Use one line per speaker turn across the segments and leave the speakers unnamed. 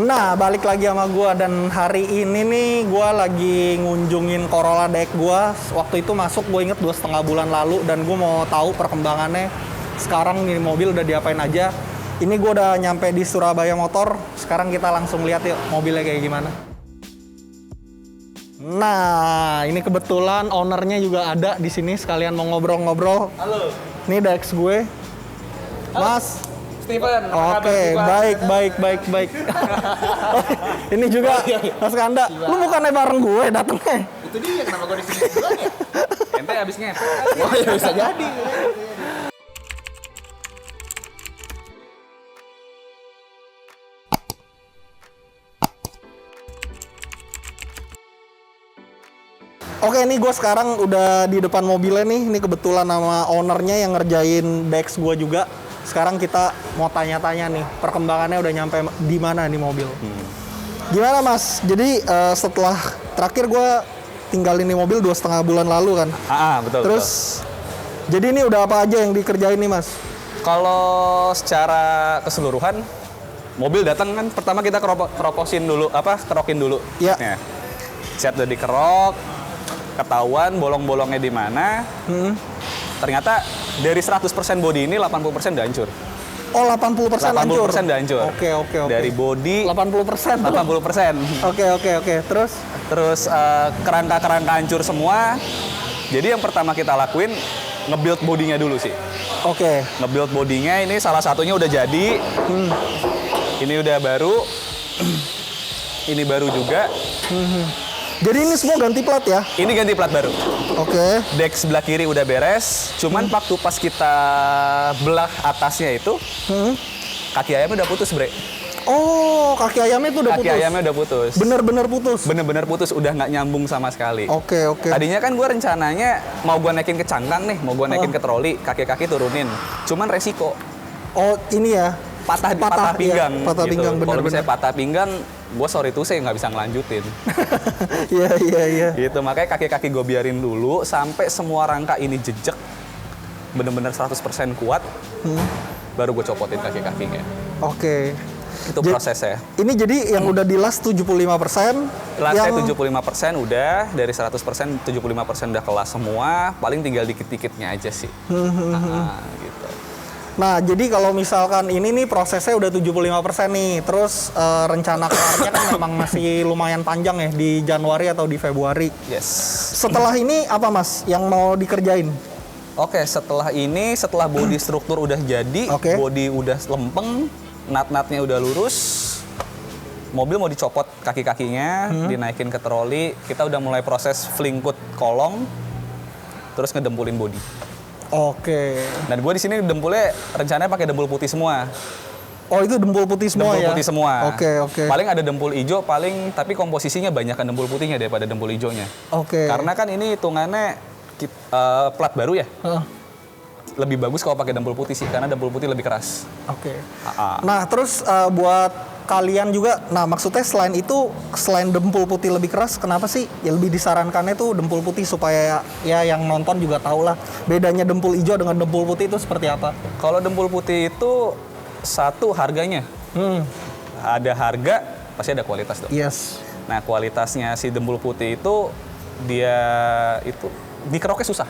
Nah, balik lagi sama gua dan hari ini nih gua lagi ngunjungin Corolla DX gua. Waktu itu masuk gua inget 2,5 bulan lalu dan gua mau tahu perkembangannya. Sekarang ini mobil udah diapain aja. Ini gua udah nyampe di Surabaya Motor. Sekarang kita langsung lihat yuk mobilnya kayak gimana. Nah, ini kebetulan ownernya juga ada di sini sekalian mau ngobrol-ngobrol.
Halo.
Ini DX gue. Mas.
Steven.
Oke, baik. Ini juga Mas Kanda. Lu bukannya bareng gue datangnya?
Itu dia kenapa gue di sini duluan ya? Ente abis ngepet. Oh ya bisa jadi.
Oke, ini gue sekarang udah di depan mobilnya nih. Ini kebetulan nama ownernya yang ngerjain DX gue juga. Sekarang kita mau tanya-tanya nih, perkembangannya udah nyampe di mana nih mobil. Gimana Mas? Jadi setelah terakhir gue tinggalin nih mobil 2,5 bulan lalu kan.
Betul.
Terus, jadi ini udah apa aja yang dikerjain nih Mas?
Kalau secara keseluruhan, mobil datang kan pertama kita kerokin dulu.
Iya.
Ya. Set udah dikerok, ketahuan bolong-bolongnya di mana. Ternyata dari 100% bodi ini 80% udah hancur.
Oh, 80% hancur?
80% udah hancur.
Oke.
Dari bodi
80%?
80%.
Oke.
Terus kerangka-kerangka hancur semua. Jadi yang pertama kita lakuin nge-build bodinya dulu sih.
Oke.
Nge-build bodinya ini salah satunya udah jadi. Ini udah baru. Ini baru juga.
Jadi ini semua ganti plat ya?
Ini ganti plat baru.
Oke.
Dex sebelah kiri udah beres. Cuman waktu pas kita belah atasnya itu, kaki ayamnya udah putus, Bre.
Oh, kaki ayamnya itu udah putus?
Kaki ayamnya udah putus.
Bener-bener putus?
Bener-bener putus, udah nggak nyambung sama sekali.
Oke.
Tadinya kan gue rencananya mau gue naikin ke cangkang nih, mau gue naikin ke troli, kaki-kaki turunin. Cuman resiko.
Oh, ini ya?
Patah pinggang.
Iya, patah
gitu.
pinggang, bener-bener.
Kalau misalnya patah pinggang, gue sorry tuh saya nggak bisa ngelanjutin.
Iya.
Gitu, makanya kaki-kaki gue biarin dulu sampai semua rangka ini jejak bener-bener 100% kuat, baru gue copotin kaki-kakinya.
Oke.
Itu prosesnya.
Ini jadi yang udah di las 75%.
Kelasnya 75% udah, dari 100% 75% udah kelas semua, paling tinggal dikit-dikitnya aja sih. Gitu.
Nah, jadi kalau misalkan ini nih prosesnya udah 75% nih, terus rencana kelarnya kan memang masih lumayan panjang ya, di Januari atau di Februari.
Yes.
Setelah ini apa Mas yang mau dikerjain?
Oke, setelah body struktur udah jadi, body udah lempeng, nat-natnya udah lurus, mobil mau dicopot kaki-kakinya, dinaikin ke troli, kita udah mulai proses flingkut kolong, terus ngedempulin body.
Oke.
Dan gue di sini dempulnya rencananya pakai dempul putih semua.
Oh, itu dempul putih semua ya?
Dempul putih semua.
Oke.
Paling ada dempul hijau, tapi komposisinya banyak kan dempul putihnya daripada dempul hijaunya.
Oke.
Karena kan ini hitungannya plat baru ya. Lebih bagus kalau pakai dempul putih sih, karena dempul putih lebih keras.
Oke. Nah, terus buat kalian juga, nah maksudnya selain itu, selain dempul putih lebih keras, kenapa sih ya lebih disarankannya tuh dempul putih supaya ya yang nonton juga tahu lah bedanya dempul hijau dengan dempul putih itu seperti apa?
Kalau dempul putih itu satu harganya. Ada harga, pasti ada kualitas dong.
Yes.
Nah, kualitasnya si dempul putih itu dia itu dikeroknya susah.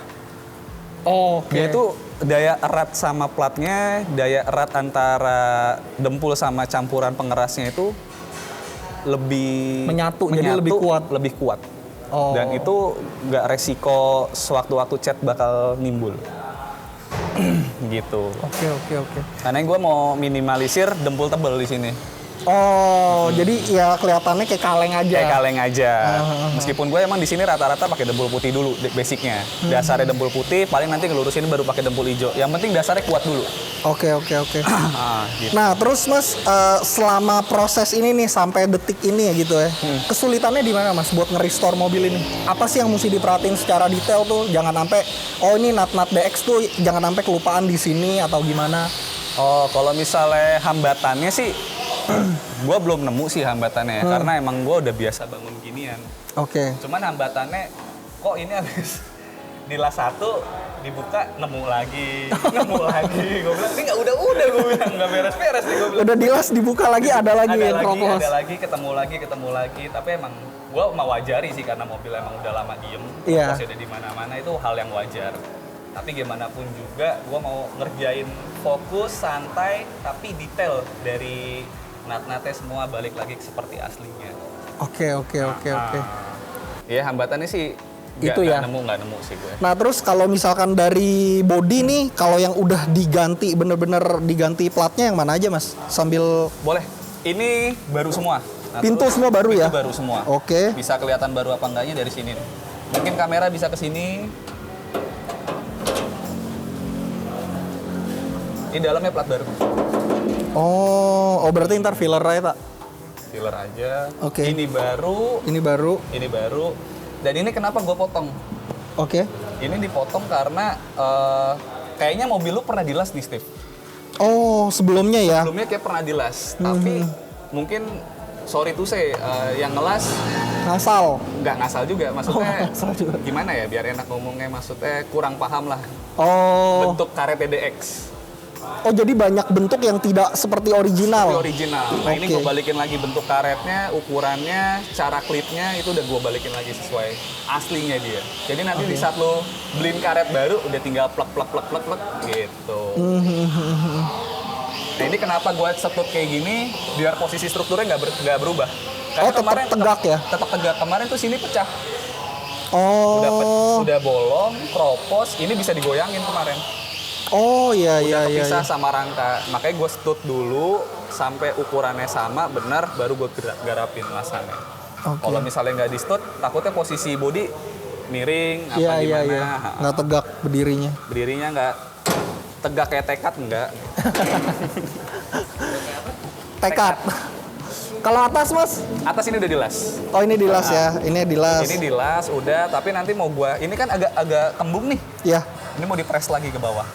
Dia itu daya erat sama platnya, daya erat antara dempul sama campuran pengerasnya itu lebih
menyatu jadi lebih kuat.
Dan itu nggak resiko sewaktu-waktu cat bakal nimbul. Gitu.
Oke.
Karena gue mau minimalisir dempul tebel di sini.
Jadi ya kelihatannya kayak kaleng aja.
Kayak kaleng aja. Meskipun gue emang di sini rata-rata pakai dempul putih dulu basicnya. Dasarnya dempul putih, paling nanti ngelurusin baru pakai dempul hijau. Yang penting dasarnya kuat dulu.
Oke.
Gitu.
Nah, terus Mas selama proses ini nih sampai detik ini ya gitu ya. Kesulitannya di mana Mas buat nge-restore mobil ini? Apa sih yang mesti diperhatiin secara detail tuh? Jangan sampai ini nat-nat DX tuh jangan sampai kelupaan di sini atau gimana?
Oh, kalau misalnya hambatannya sih gue belum nemu sih hambatannya, karena emang gue udah biasa bangun ginian.
Oke.
Cuman hambatannya, kok ini habis di las 1 dibuka nemu lagi. Gue bilang ini nggak udah gue bilang nggak beres-beres nih gue bilang.
Udah dilas dibuka lagi ada lagi yang keropos.
Ada lagi, ketemu lagi. Tapi emang gue mewajari sih karena mobil emang udah lama diem.
Iya.
Masih ada di mana-mana itu hal yang wajar. Tapi gimana pun juga gue mau ngerjain fokus, santai, tapi detail dari nat-natnya semua balik lagi seperti aslinya.
Oke.
Iya hambatannya sih
Itu ya.
Nggak nemu sih gue.
Nah terus kalau misalkan dari body nih, kalau yang udah diganti, bener-bener diganti platnya yang mana aja mas? Sambil...
Boleh. Ini baru semua. Nah,
pintu semua baru ya?
Baru semua.
Oke.
Bisa kelihatan baru apa enggaknya dari sini. Mungkin kamera bisa ke sini. Ini dalamnya plat baru.
Oh berarti ntar filler aja tak?
Filler aja.
Oke.
Ini baru. Dan ini kenapa gue potong?
Oke.
Ini dipotong karena kayaknya mobil lu pernah dilas nih, Steve.
Oh, sebelumnya ya?
Sebelumnya kayak pernah dilas, tapi mungkin sorry to say, yang ngelas
ngasal.
Nggak ngasal juga, maksudnya
ngasal juga.
Gimana ya biar enak ngomongnya, maksudnya kurang paham lah.
Oh.
Bentuk karet TDX.
Oh, jadi banyak bentuk yang tidak seperti original.
Seperti original. Nah, ini gue balikin lagi bentuk karetnya, ukurannya, cara klipnya itu udah gue balikin lagi sesuai aslinya dia. Jadi nanti di saat lo beliin karet baru udah tinggal plek gitu. Nah, ini kenapa gue setut kayak gini biar posisi strukturnya nggak berubah. Karena
tetap tegak ya?
Tetap tegak. Kemarin tuh sini pecah.
Oh.
Udah bolong, kropos, ini bisa digoyangin kemarin.
Oh iya.
Kepisah sama rangka, makanya gue stut dulu sampai ukurannya sama benar, baru gue garapin lasannya. Kalau misalnya nggak di stut, takutnya posisi bodi miring apa gimana. Iya.
Nggak tegak berdirinya.
Berdirinya nggak tegak kayak tekad nggak.
Tekad. Kalau atas mas?
Atas ini udah dilas.
Oh ini dilas ya, ini dilas.
Ini dilas udah, tapi nanti mau gue, ini kan agak kembung nih.
Iya.
Ini mau dipres lagi ke bawah.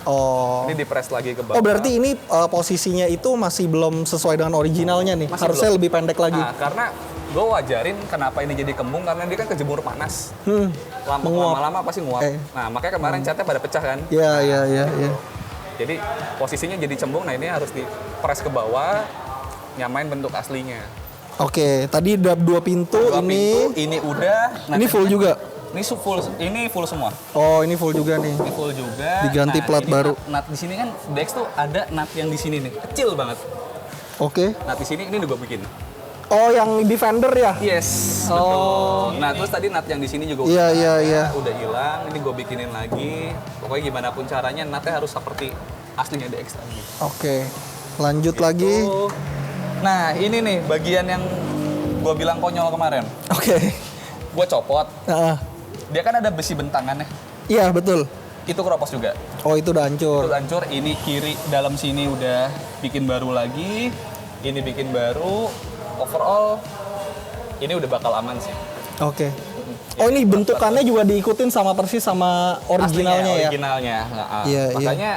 Oh.
Ini dipres lagi ke bawah.
Oh berarti ini posisinya itu masih belum sesuai dengan originalnya nih?
Masih
harusnya
belum.
Lebih pendek lagi.
Nah, karena gue wajarin kenapa ini jadi kembung, karena dia kan kejemur panas. Lama-lama pasti nguap. Nah makanya kemarin catnya pada pecah kan.
Iya.
Jadi posisinya jadi cembung, nah ini harus dipres ke bawah, nyamain bentuk aslinya.
Oke, tadi udah 2 pintu,
ini udah.
Nah, ini full juga?
Ini full semua.
Oh, ini full juga nih.
Ini full juga.
Diganti plat baru.
Nut di sini kan Dex tuh ada nut yang di sini nih, kecil banget.
Oke.
Nut di sini ini udah gue bikin.
Oh, yang Defender ya?
Yes. Betul. Nah, terus tadi nut yang di sini juga udah hilang. Ini gue bikinin lagi. Pokoknya gimana pun caranya nutnya harus seperti aslinya Dex lagi.
Oke. Lanjut lagi.
Nah, ini nih bagian yang gue bilang konyol kemarin.
Oke.
Gue copot. Dia kan ada besi bentangannya.
Iya, betul.
Itu keropos juga.
Oh, itu udah hancur.
Itu hancur. Ini kiri dalam sini udah bikin baru lagi. Ini bikin baru. Overall ini udah bakal aman sih.
Oke. Oh, ini bentukannya juga diikutin sama persis sama originalnya ya?
Originalnya. Iya, makanya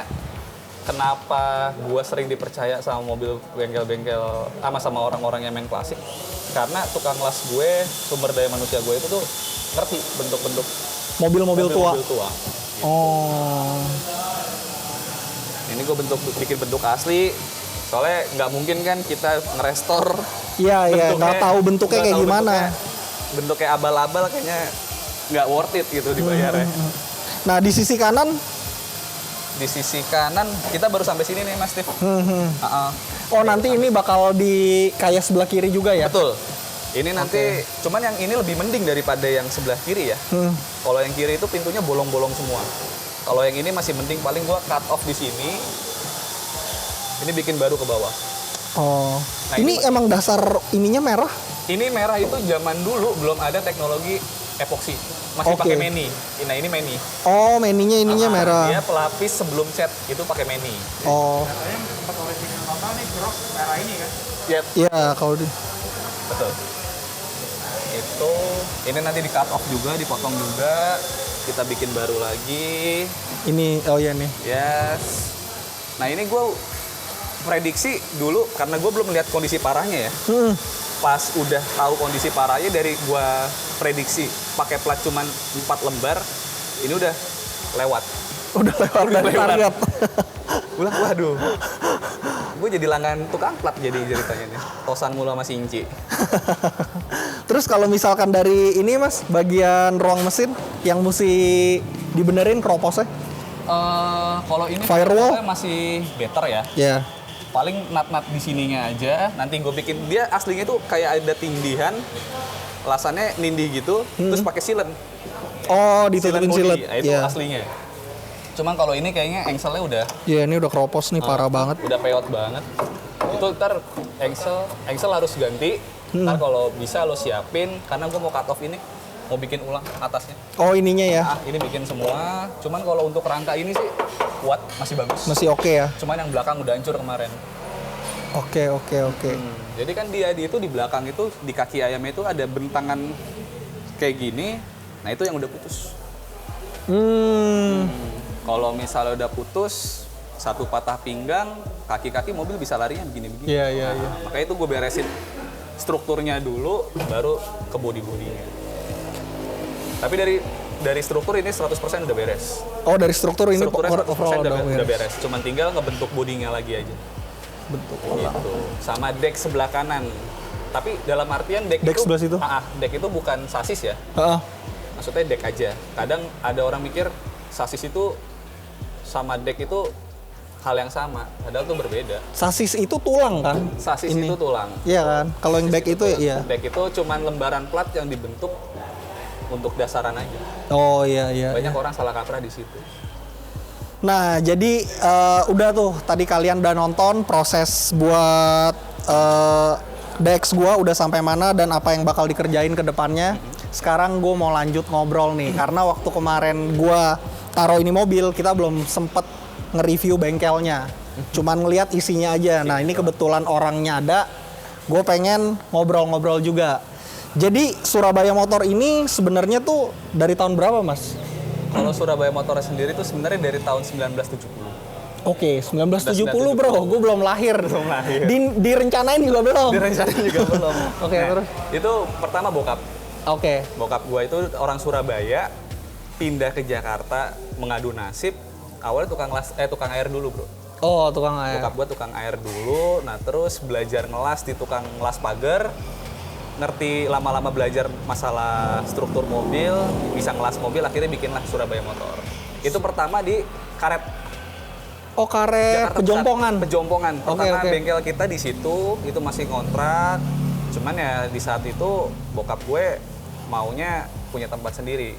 kenapa gue sering dipercaya sama mobil bengkel-bengkel sama orang-orang yang main klasik, karena tukang las gue, sumber daya manusia gue itu tuh ngerti bentuk-bentuk
mobil-mobil tua.
Gitu.
Oh.
Ini gue bikin bentuk asli, soalnya nggak mungkin kan kita ngerestor.
Iya, nggak tahu bentuknya kayak gimana.
Bentuknya abal-abal kayaknya nggak worth it gitu dibayarnya.
Nah, di sisi kanan?
Di sisi kanan kita baru sampai sini nih Mas Steve.
Oh nanti ini bakal di kayak sebelah kiri juga ya?
Betul. Ini nanti cuman yang ini lebih mending daripada yang sebelah kiri ya. Kalau yang kiri itu pintunya bolong-bolong semua. Kalau yang ini masih mending, paling gua cut off di sini. Ini bikin baru ke bawah.
Oh. Nah, ini emang dasar ininya merah?
Ini merah itu zaman dulu belum ada teknologi epoxy. Masih pakai meni. Nah, ini meni.
Oh, ininya merah.
Dia pelapis sebelum cat itu pakai meni.
Oh.
Katanya tempat original total nih jok merah ini kan?
Yep.
Iya, kalau di
betul. Itu ini nanti di cut off juga, dipotong juga. Kita bikin baru lagi.
Ini nih.
Yes. Nah, ini gue prediksi dulu karena gue belum melihat kondisi parahnya ya. Pas udah tahu kondisi parahnya, dari gua prediksi pakai plat cuman 4 lembar, ini udah lewat.
Udah lewat dari target.
Ulah, waduh. Gue jadi langganan tukang plat jadi ceritanya nih. Tosan mulu sama si Inci.
Terus kalau misalkan dari ini Mas, bagian ruang mesin yang mesti dibenerin kroposnya?
Kalau ini
Firewall?
masih better ya.
Ya.
Paling nut-nut di sininya aja. Nanti gue bikin, dia aslinya tuh kayak ada tindihan, lasannya nindih gitu, terus pakai sealant.
Oh, ditutupin
body.
silet.
Nah, itu aslinya. Cuman kalau ini kayaknya engselnya udah.
Iya, ini udah kropos nih, parah banget.
Udah peot banget. Itu ntar engsel harus ganti. Ntar kalau bisa lo siapin, karena gue mau cut off ini, mau bikin ulang atasnya.
Oh, ininya ya?
Ini bikin semua. Cuman kalau untuk rangka ini sih kuat, masih bagus.
Masih oke ya?
Cuman yang belakang udah hancur kemarin.
Oke.
Jadi kan dia itu di belakang itu, di kaki ayamnya itu ada bentangan kayak gini. Nah itu yang udah putus. Kalau misalnya udah putus, satu patah pinggang, kaki-kaki mobil bisa larinya begini-begini.
Iya.
Makanya itu gue beresin strukturnya dulu, baru ke body-bodinya. Tapi dari struktur ini 100% udah beres.
Oh, dari struktur ini
Strukturnya 100%
overall
udah beres. Cuman tinggal ngebentuk bodinya lagi aja.
Bentuk
Gitu. Sama deck sebelah kanan. Tapi dalam artian deck
Deck
itu,
sebelah situ?
Deck itu bukan sasis ya. Maksudnya deck aja. Kadang ada orang mikir sasis itu sama deck itu hal yang sama, padahal itu berbeda.
Sasis itu tulang kan?
Sasis itu tulang.
Iya kan? Kalau yang deck itu ya.
Deck itu cuman lembaran plat yang dibentuk untuk dasaran aja.
Oh iya.
Banyak orang salah kaprah di situ.
Nah, jadi udah tuh tadi kalian udah nonton proses buat DX gua udah sampai mana dan apa yang bakal dikerjain ke depannya. Sekarang gue mau lanjut ngobrol nih, karena waktu kemarin gua taruh ini mobil, kita belum sempet nge-review bengkelnya. Cuman ngeliat isinya aja. Nah, ini kebetulan orangnya ada. Gue pengen ngobrol-ngobrol juga. Jadi Surabaya Motor ini sebenarnya tuh dari tahun berapa, Mas?
Kalau Surabaya Motor sendiri tuh sebenarnya dari tahun 1970.
Oke, 1970 bro, gue belum lahir. Direncanain juga belum.
Direncanain juga belum.
Oke, terus?
Itu pertama bokap.
Oke.
Bokap gue itu orang Surabaya, pindah ke Jakarta mengadu nasib. Awalnya tukang air dulu, bro.
Oh, tukang air.
Bokap gue tukang air dulu, nah terus belajar ngelas di tukang ngelas pagar. Ngerti lama-lama belajar masalah struktur mobil, bisa ngelas mobil, akhirnya bikinlah Surabaya Motor. Itu pertama di karet.
Oh, karet
Jakarta
Pejompongan.
Pejompongan. Pertama
Oke.
bengkel kita di situ, itu masih kontrak. Cuman ya di saat itu bokap gue maunya punya tempat sendiri.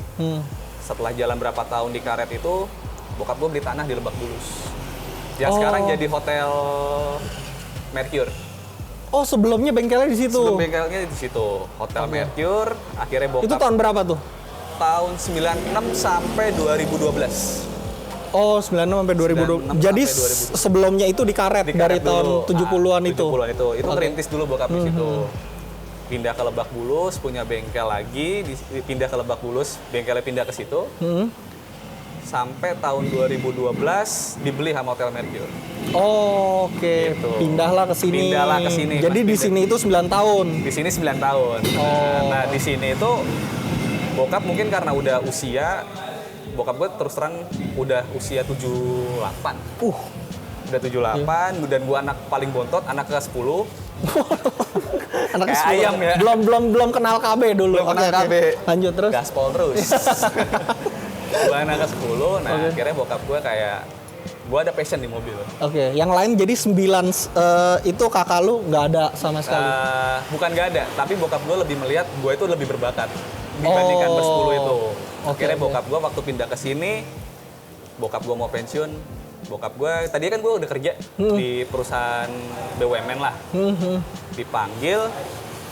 Setelah jalan berapa tahun di karet itu, bokap gue beli tanah di Lebak Bulus. Yang sekarang jadi Hotel Mercure.
Oh, sebelumnya bengkelnya di situ.
Sebelum bengkelnya di situ, Hotel Mercure. Akhirnya bokap.
Itu tahun berapa tuh?
Tahun 96 sampai 2012.
Oh, 96 sampai 2020. Jadi sebelumnya itu di karet dari tahun 70-an itu.
70-an itu. Itu ngerintis dulu bokap di situ. Pindah ke Lebak Bulus, punya bengkel lagi, pindah ke Lebak Bulus, bengkelnya pindah ke situ. Sampai tahun 2012 dibeli sama Hotel Mercure.
Oh, oke.
Gitu.
Pindahlah ke sini. Jadi di sini itu 9 tahun.
Di sini 9 tahun. Nah, di sini itu bokap mungkin karena udah usia, bokap gue terus terang udah usia 78. Udah 78 dan gue anak paling bontot, anak ke 10.
Anak
kayak ayam ya.
Belum kenal KB dulu.
Belum kenal KB.
Lanjut terus.
Gaspol terus. Gue anak ke 10, nah akhirnya bokap gue kayak, gue ada passion di mobil.
Oke, yang lain jadi 9 itu kakak lu nggak ada sama sekali?
Bukan nggak ada, tapi bokap gue lebih melihat gue itu lebih berbakat dibandingkan ber-10 itu. Akhirnya bokap gue waktu pindah ke sini, bokap gue mau pensiun, bokap gue, tadinya kan gue udah kerja di perusahaan BUMN lah. Dipanggil,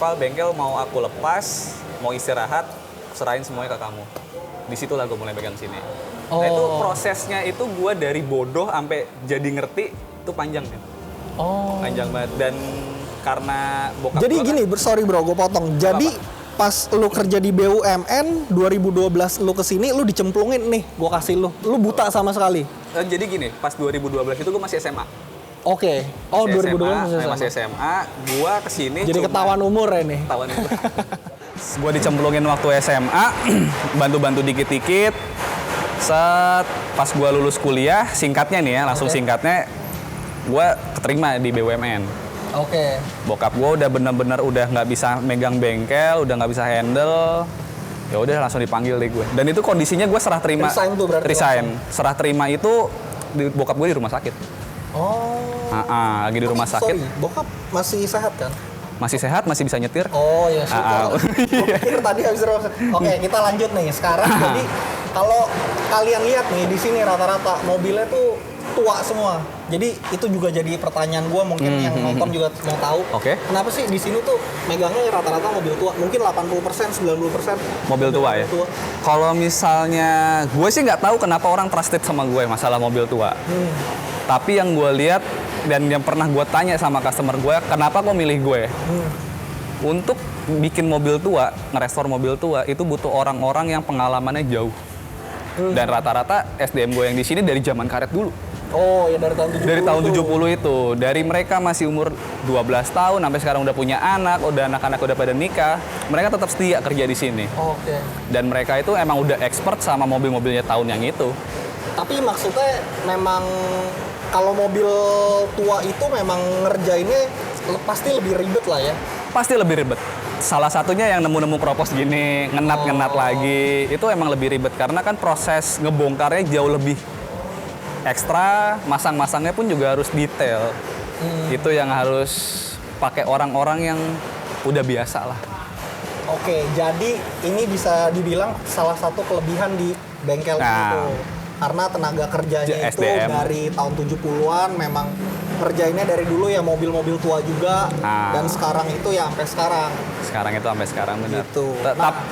Val bengkel mau aku lepas, mau istirahat, serahin semuanya ke kamu. Disitulah gue mulai pegang sini. Nah itu prosesnya itu gue dari bodoh sampai jadi ngerti itu panjang ya. Panjang banget dan karena bokap.
Jadi gini, sorry bro, gue potong. Jadi pas lu kerja di BUMN 2012 lu kesini, lu dicemplungin nih, gue kasih lu buta sama sekali.
Jadi gini, pas 2012 itu gue masih SMA.
Oke. Oh, 2012
masih SMA. Gue kesini.
Jadi ketahuan umur ya nih.
Ketahuan umur. Gue dicemplungin waktu SMA, bantu-bantu dikit-dikit. Pas gue lulus kuliah, singkatnya nih ya, langsung singkatnya, gue keterima di BUMN.
Oke.
Bokap gue udah bener-bener udah nggak bisa megang bengkel, udah nggak bisa handle. Ya udah langsung dipanggil deh gue. Dan itu kondisinya gue serah terima.
Resign tuh berarti.
Resign. Serah terima itu bokap gue di rumah sakit.
Oh.
Lagi di rumah sakit.
Sorry, bokap masih sehat kan?
Masih sehat, masih bisa nyetir.
Oh ya syukur. Gue pikir tadi habis rumah sakit. Oke, kita lanjut nih. Sekarang jadi kalau kalian lihat nih di sini rata-rata mobilnya tuh tua semua. Jadi itu juga jadi pertanyaan gue, mungkin yang nonton juga mau tahu.
Oke.
Kenapa sih di sini tuh megangnya rata-rata mobil tua? Mungkin 80%, 90%
Mobil tua ya. Kalau misalnya gue sih nggak tahu kenapa orang trusted sama gue masalah mobil tua. Tapi yang gue lihat dan yang pernah gue tanya sama customer gue, kenapa kok milih gue? Untuk bikin mobil tua, ngerestor mobil tua itu butuh orang-orang yang pengalamannya jauh. Dan rata-rata SDM gue yang di sini dari zaman karet dulu.
Oh ya dari tahun 70.
Dari tahun 70 itu. Dari mereka masih umur 12 tahun sampai sekarang udah punya anak, udah anak-anak udah pada nikah, mereka tetap setia kerja di sini.
Oke.
Dan mereka itu emang udah expert sama mobil-mobilnya tahun yang itu.
Tapi maksudnya memang kalau mobil tua itu memang ngerjainnya pasti lebih ribet lah ya.
Pasti lebih ribet. Salah satunya yang nemu-nemu kropos gini, ngenat-ngenat lagi, itu emang lebih ribet karena kan proses ngebongkarnya jauh lebih ekstra, masang-masangnya pun juga harus detail. Itu yang harus pakai orang-orang yang udah biasa lah.
Oke, jadi ini bisa dibilang salah satu kelebihan di bengkel itu. Karena tenaga kerjanya itu
SDM.
dari tahun 70-an memang kerjainnya dari dulu ya mobil-mobil tua juga. Dan sekarang itu ya sampai sekarang.
Sekarang itu sampai sekarang benar.
Gitu.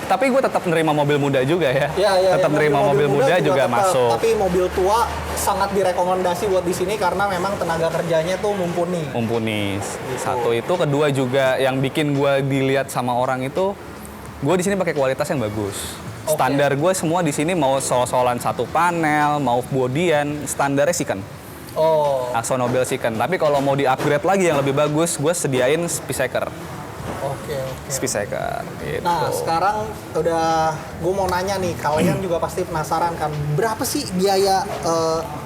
Tapi gue tetap nerima mobil muda juga ya. Tetap nerima mobil muda juga masuk.
Tapi mobil tua sangat direkomendasi buat di sini karena memang tenaga kerjanya tuh mumpuni.
Mumpuni. Satu itu, kedua juga yang bikin gue dilihat sama orang itu, gue di sini pakai kualitas yang bagus. Standar gue semua di sini mau sol-solan satu panel, mau bodian, standarnya Siken. AkzoNobel Siken. Tapi kalau mau di-upgrade lagi yang lebih bagus, gue sediain Spyker.
Oke.
Spyker. Gitu.
Nah, sekarang udah gue mau nanya nih, kalian juga pasti penasaran kan, berapa sih biaya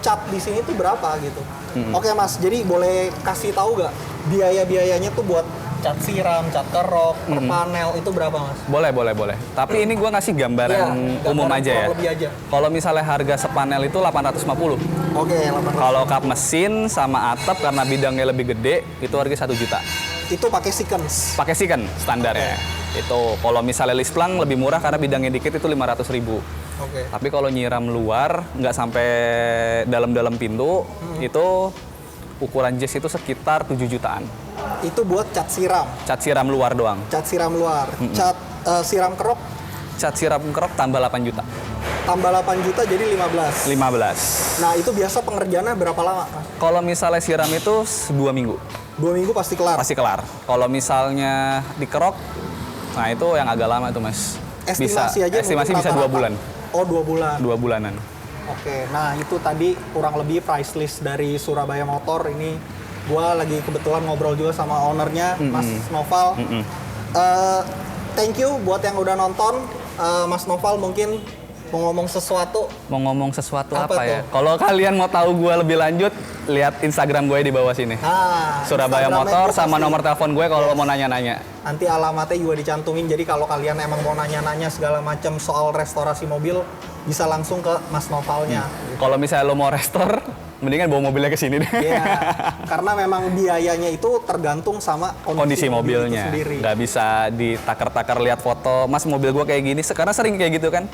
cat di sini tuh berapa gitu? Oke Mas, jadi boleh kasih tahu gak biaya-biayanya tuh buat cat siram, cat kerok, per panel itu berapa Mas?
Boleh. Tapi ini gue ngasih gambaran umum aja ya.
Lebih aja.
Kalau misalnya harga sepanel itu 850.
Oke, 850.
Kalau kap mesin sama atap karena bidangnya lebih gede, itu harga 1 juta.
Itu pakai Siken?
Pakai Siken standarnya. Itu kalau misalnya Lisplang lebih murah karena bidangnya dikit itu 500.000. Tapi kalau nyiram luar nggak sampai dalam-dalam pintu, itu ukuran jazz itu sekitar 7 jutaan.
Itu buat cat siram?
Cat siram luar doang.
Cat siram luar. Cat siram kerok?
Cat siram kerok tambah 8 juta.
Tambah 8 juta jadi 15?
15.
Nah itu biasa pengerjaannya berapa lama?
Kalau misalnya siram itu 2 minggu.
2 minggu pasti kelar?
Pasti kelar. Kalau misalnya dikerok, nah itu yang agak lama tuh Mas. Estimasi bisa 2 bulan.
Oh 2 bulan?
2 bulanan.
Oke, nah itu tadi kurang lebih price list dari Surabaya Motor. Ini gue lagi kebetulan ngobrol juga sama ownernya, Mas Noval. Thank you buat yang udah nonton. Mas Noval mungkin mau ngomong sesuatu.
Mau ngomong sesuatu apa
tuh?
ya? Kalau kalian mau tahu gue lebih lanjut, lihat Instagram gue di bawah sini. Surabaya Motor sama nomor telepon gue kalau mau nanya-nanya.
Nanti alamatnya juga dicantumin. Jadi kalau kalian emang mau nanya-nanya segala macam soal restorasi mobil, bisa langsung ke Mas Novalnya.
Kalau misalnya lo mau restor, mendingan bawa mobilnya ke sini deh.
Iya, karena memang biayanya itu tergantung sama kondisi
mobilnya. Nggak bisa ditakar-takar lihat foto, Mas mobil gue kayak gini. Sekarang sering kayak gitu kan.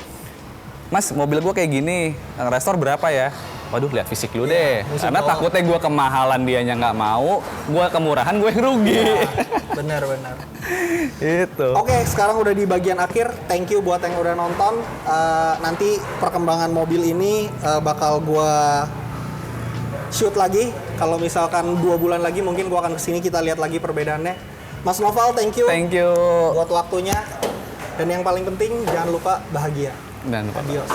Mas mobil gue kayak gini, restor berapa ya? Waduh, lihat fisik lu deh. Karena takutnya gue kemahalan dianya nggak mau, gue kemurahan gue rugi.
Ya, benar.
Itu.
Oke, sekarang udah di bagian akhir. Thank you buat yang udah nonton. Nanti perkembangan mobil ini bakal gue shoot lagi. Kalau misalkan 2 bulan lagi mungkin gue akan kesini, kita lihat lagi perbedaannya. Mas Noval, thank you.
Thank you.
Buat waktunya. Dan yang paling penting, jangan lupa bahagia.
Dan lupa.
Adios.